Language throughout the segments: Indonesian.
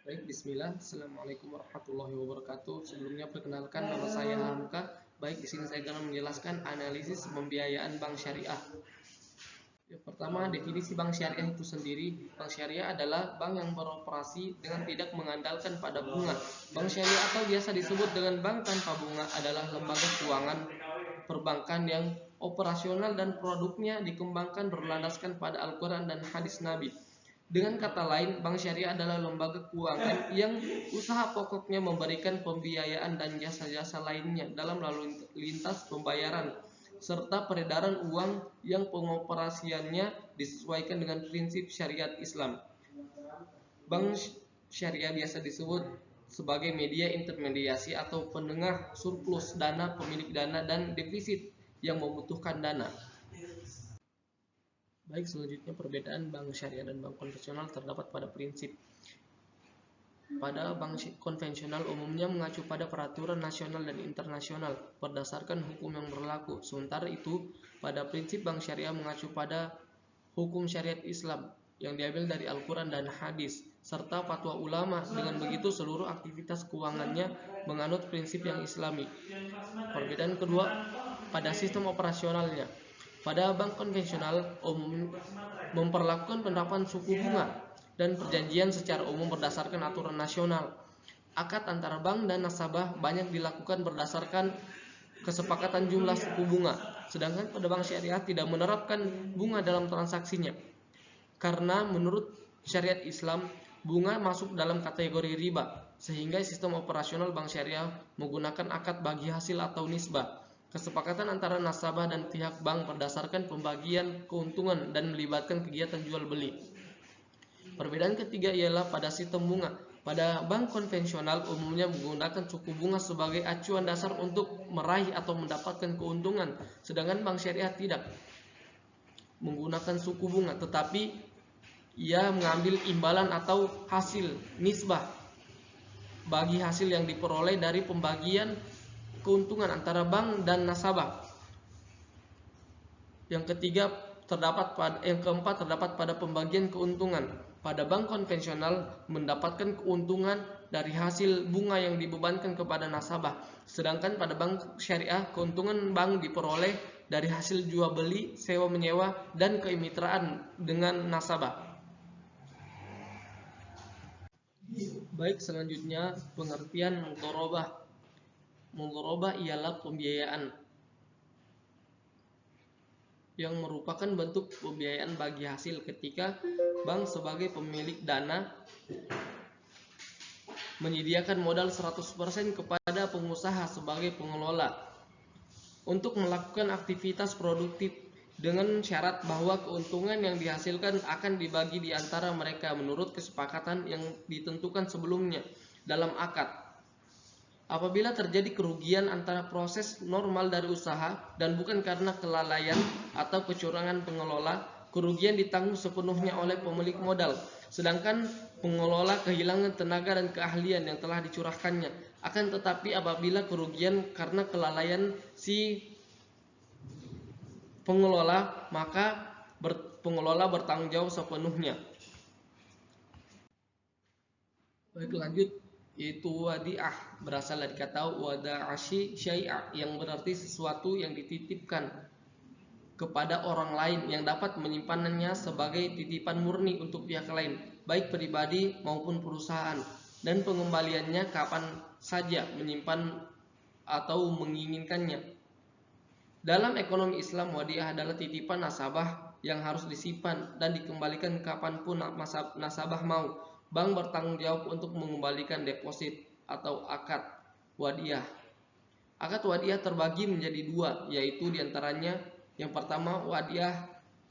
Baik, bismillah. Assalamualaikum warahmatullahi wabarakatuh. Sebelumnya perkenalkan, nama saya Hamka. Baik, di sini saya akan menjelaskan analisis pembiayaan bank syariah. Yang pertama, definisi bank syariah itu sendiri. Bank syariah adalah bank yang beroperasi dengan tidak mengandalkan pada bunga. Bank syariah atau biasa disebut dengan bank tanpa bunga adalah lembaga keuangan perbankan yang operasional dan produknya dikembangkan berlandaskan pada Al-Quran dan hadis Nabi. Dengan kata lain, bank syariah adalah lembaga keuangan yang usaha pokoknya memberikan pembiayaan dan jasa-jasa lainnya dalam lalu lintas pembayaran serta peredaran uang yang pengoperasiannya disesuaikan dengan prinsip syariat Islam. Bank syariah biasa disebut sebagai media intermediasi atau penengah surplus dana, pemilik dana, dan defisit yang membutuhkan dana. Baik, selanjutnya perbedaan bank syariah dan bank konvensional terdapat pada prinsip. Pada bank konvensional umumnya mengacu pada peraturan nasional dan internasional berdasarkan hukum yang berlaku. Sementara itu, pada prinsip bank syariah mengacu pada hukum syariat Islam yang diambil dari Al-Quran dan hadis serta fatwa ulama. Dengan begitu seluruh aktivitas keuangannya menganut prinsip yang islami. Perbedaan kedua pada sistem operasionalnya. Pada bank konvensional umum memperlakukan penerapan suku bunga dan perjanjian secara umum berdasarkan aturan nasional. Akad antara bank dan nasabah banyak dilakukan berdasarkan kesepakatan jumlah suku bunga. Sedangkan pada bank syariah tidak menerapkan bunga dalam transaksinya. Karena menurut syariat Islam, bunga masuk dalam kategori riba, sehingga sistem operasional bank syariah menggunakan akad bagi hasil atau nisbah. Kesepakatan antara nasabah dan pihak bank berdasarkan pembagian keuntungan dan melibatkan kegiatan jual beli. Perbedaan ketiga ialah pada sistem bunga. Pada bank konvensional umumnya menggunakan suku bunga sebagai acuan dasar untuk meraih atau mendapatkan keuntungan, sedangkan bank syariah tidak menggunakan suku bunga, tetapi ia mengambil imbalan atau hasil nisbah bagi hasil yang diperoleh dari pembagian keuntungan antara bank dan nasabah. Yang keempat terdapat pada pembagian keuntungan. Pada bank konvensional mendapatkan keuntungan dari hasil bunga yang dibebankan kepada nasabah. Sedangkan pada bank syariah keuntungan bank diperoleh dari hasil jual beli, sewa menyewa, dan kemitraan dengan nasabah. Baik, selanjutnya pengertian mudharabah. Mudharabah ialah pembiayaan yang merupakan bentuk pembiayaan bagi hasil ketika bank sebagai pemilik dana menyediakan modal 100% kepada pengusaha sebagai pengelola untuk melakukan aktivitas produktif dengan syarat bahwa keuntungan yang dihasilkan akan dibagi di antara mereka menurut kesepakatan yang ditentukan sebelumnya dalam akad. Apabila terjadi kerugian antara proses normal dari usaha dan bukan karena kelalaian atau kecurangan pengelola, kerugian ditanggung sepenuhnya oleh pemilik modal. Sedangkan pengelola kehilangan tenaga dan keahlian yang telah dicurahkannya. Akan tetapi apabila kerugian karena kelalaian si pengelola, maka pengelola bertanggung jawab sepenuhnya. Baik, lanjut, yaitu wadiah berasal dari kata wada'ashi syai'a yang berarti sesuatu yang dititipkan kepada orang lain yang dapat menyimpanannya sebagai titipan murni untuk pihak lain, baik pribadi maupun perusahaan, dan pengembaliannya kapan saja menyimpan atau menginginkannya. Dalam ekonomi Islam, wadiah adalah titipan nasabah yang harus disimpan dan dikembalikan kapanpun nasabah mau. Bank bertanggung jawab untuk mengembalikan deposit atau akad wadiah. Akad wadiah terbagi menjadi dua, yaitu diantaranya yang pertama wadiah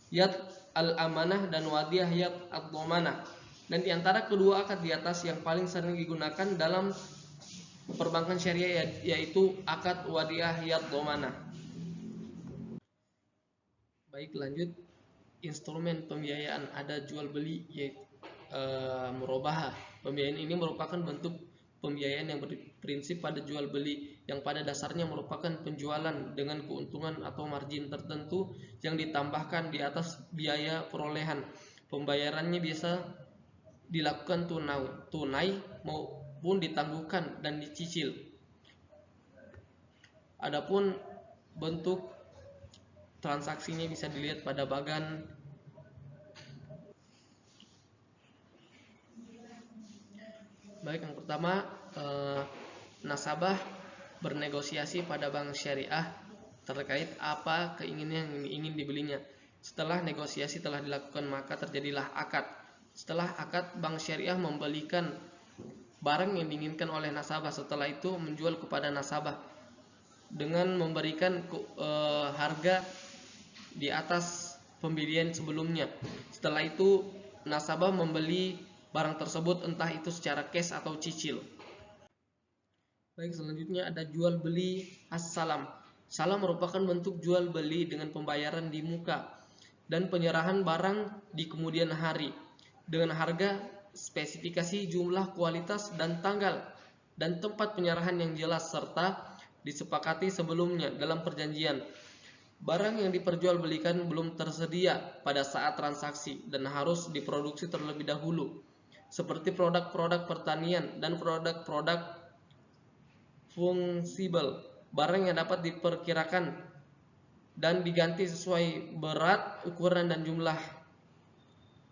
yad al-amanah dan wadiah yad ad-dhamanah. Dan diantara kedua akad di atas yang paling sering digunakan dalam perbankan syariah yaitu akad wadiah yad dhamanah. Baik, lanjut, instrumen pembiayaan ada jual beli yaitu murabahah. Pembiayaan ini merupakan bentuk pembiayaan yang berprinsip pada jual beli yang pada dasarnya merupakan penjualan dengan keuntungan atau margin tertentu yang ditambahkan di atas biaya perolehan. Pembayarannya biasa dilakukan tunai maupun ditangguhkan dan dicicil. Adapun bentuk transaksinya bisa dilihat pada bagan baik. Yang pertama, nasabah bernegosiasi pada bank syariah terkait apa keinginan yang ingin dibelinya. Setelah negosiasi telah dilakukan, maka terjadilah akad. Setelah akad, bank syariah membelikan barang yang diinginkan oleh nasabah. Setelah itu menjual kepada nasabah dengan memberikan harga di atas pembelian sebelumnya. Setelah itu nasabah membeli barang tersebut, entah itu secara cash atau cicil. Baik, selanjutnya ada jual beli as-salam. Salam merupakan bentuk jual beli dengan pembayaran di muka dan penyerahan barang di kemudian hari dengan harga, spesifikasi, jumlah, kualitas, dan tanggal dan tempat penyerahan yang jelas serta disepakati sebelumnya dalam perjanjian. Barang yang diperjualbelikan belum tersedia pada saat transaksi dan harus diproduksi terlebih dahulu, seperti produk-produk pertanian dan produk-produk fungsible, barang yang dapat diperkirakan dan diganti sesuai berat, ukuran, dan jumlah.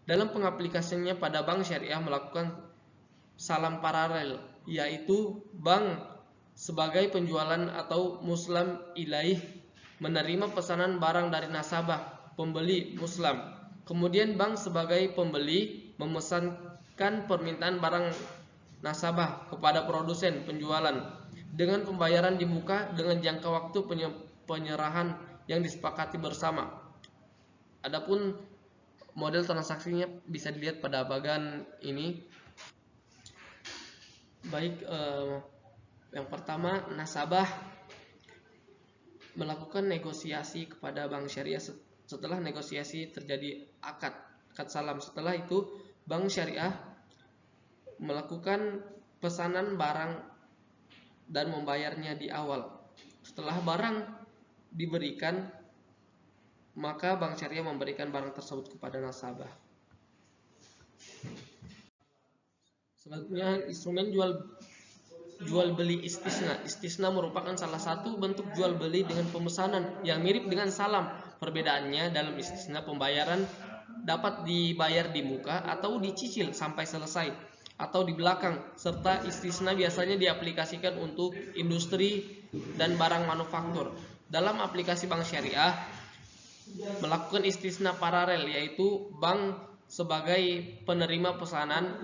Dalam pengaplikasiannya pada bank syariah melakukan salam paralel, yaitu bank sebagai penjualan atau muslim ilaih menerima pesanan barang dari nasabah pembeli muslim. Kemudian bank sebagai pembeli memesankan permintaan barang nasabah kepada produsen penjualan dengan pembayaran di muka dengan jangka waktu penyerahan yang disepakati bersama. Adapun model transaksinya bisa dilihat pada bagian ini. Baik, yang pertama, nasabah melakukan negosiasi kepada bank syariah. Setelah negosiasi terjadi akad salam. Setelah itu bank syariah melakukan pesanan barang dan membayarnya di awal. Setelah barang diberikan, maka bank syariah memberikan barang tersebut kepada nasabah. Selanjutnya, instrumen jual beli istisna. Istisna merupakan salah satu bentuk jual beli dengan pemesanan yang mirip dengan salam. Perbedaannya dalam istisna, pembayaran dapat dibayar di muka atau dicicil sampai selesai atau di belakang, serta istisna biasanya diaplikasikan untuk industri dan barang manufaktur. Dalam aplikasi bank syariah melakukan istisna paralel, yaitu bank sebagai penerima pesanan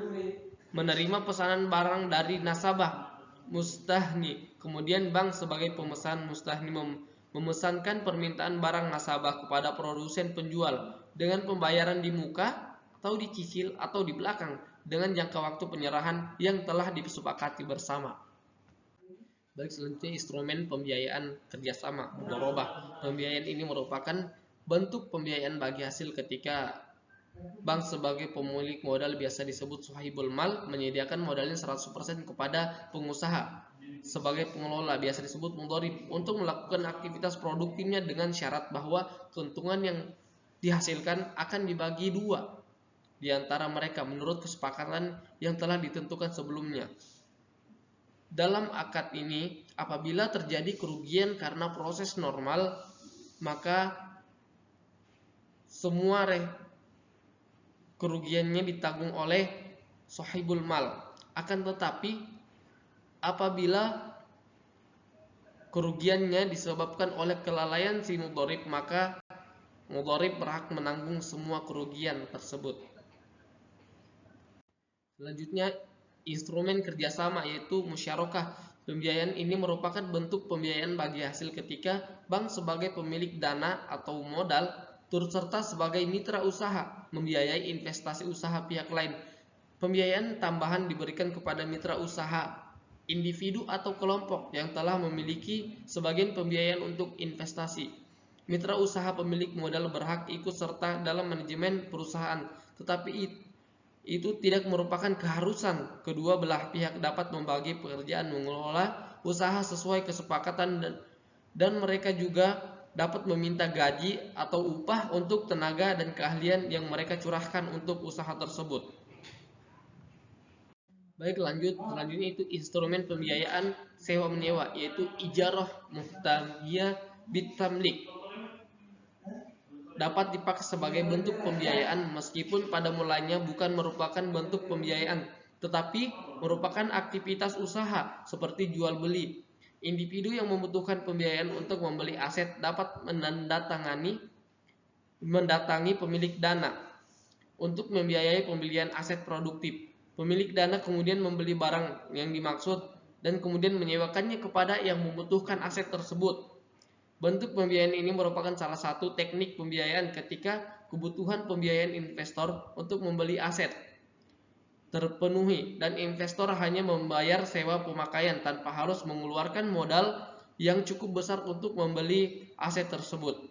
menerima pesanan barang dari nasabah mustahni, kemudian bank sebagai pemesan mustahni memesankan permintaan barang nasabah kepada produsen penjual dengan pembayaran di muka atau dicicil atau di belakang dengan jangka waktu penyerahan yang telah disepakati bersama. Baik, selanjutnya instrumen pembiayaan kerjasama mudharabah. Pembiayaan ini merupakan bentuk pembiayaan bagi hasil ketika bank sebagai pemilik modal, biasa disebut sahibul mal, menyediakan modalnya 100% kepada pengusaha sebagai pengelola, biasa disebut mudharib, untuk melakukan aktivitas produktifnya dengan syarat bahwa keuntungan yang dihasilkan akan dibagi dua di antara mereka menurut kesepakatan yang telah ditentukan sebelumnya. Dalam akad ini, apabila terjadi kerugian karena proses normal, maka semua kerugiannya ditanggung oleh sahibul mal. Akan tetapi apabila kerugiannya disebabkan oleh kelalaian si mudharib, maka mudharib berhak menanggung semua kerugian tersebut. Selanjutnya, instrumen kerjasama yaitu musyarakah. Pembiayaan ini merupakan bentuk pembiayaan bagi hasil ketika bank sebagai pemilik dana atau modal turut serta sebagai mitra usaha membiayai investasi usaha pihak lain. Pembiayaan tambahan diberikan kepada mitra usaha, individu atau kelompok yang telah memiliki sebagian pembiayaan untuk investasi. Mitra usaha pemilik modal berhak ikut serta dalam manajemen perusahaan, tetapi itu tidak merupakan keharusan. Kedua belah pihak dapat membagi pekerjaan mengelola usaha sesuai kesepakatan dan mereka juga dapat meminta gaji atau upah untuk tenaga dan keahlian yang mereka curahkan untuk usaha tersebut. Baik, selanjutnya itu instrumen pembiayaan sewa menyewa, yaitu ijarah muhtamiyah bitamlik. Dapat dipakai sebagai bentuk pembiayaan meskipun pada mulanya bukan merupakan bentuk pembiayaan, tetapi merupakan aktivitas usaha seperti jual beli. Individu yang membutuhkan pembiayaan untuk membeli aset dapat mendatangi pemilik dana untuk membiayai pembelian aset produktif. Pemilik dana kemudian membeli barang yang dimaksud dan kemudian menyewakannya kepada yang membutuhkan aset tersebut. Bentuk pembiayaan ini merupakan salah satu teknik pembiayaan ketika kebutuhan pembiayaan investor untuk membeli aset terpenuhi dan investor hanya membayar sewa pemakaian tanpa harus mengeluarkan modal yang cukup besar untuk membeli aset tersebut.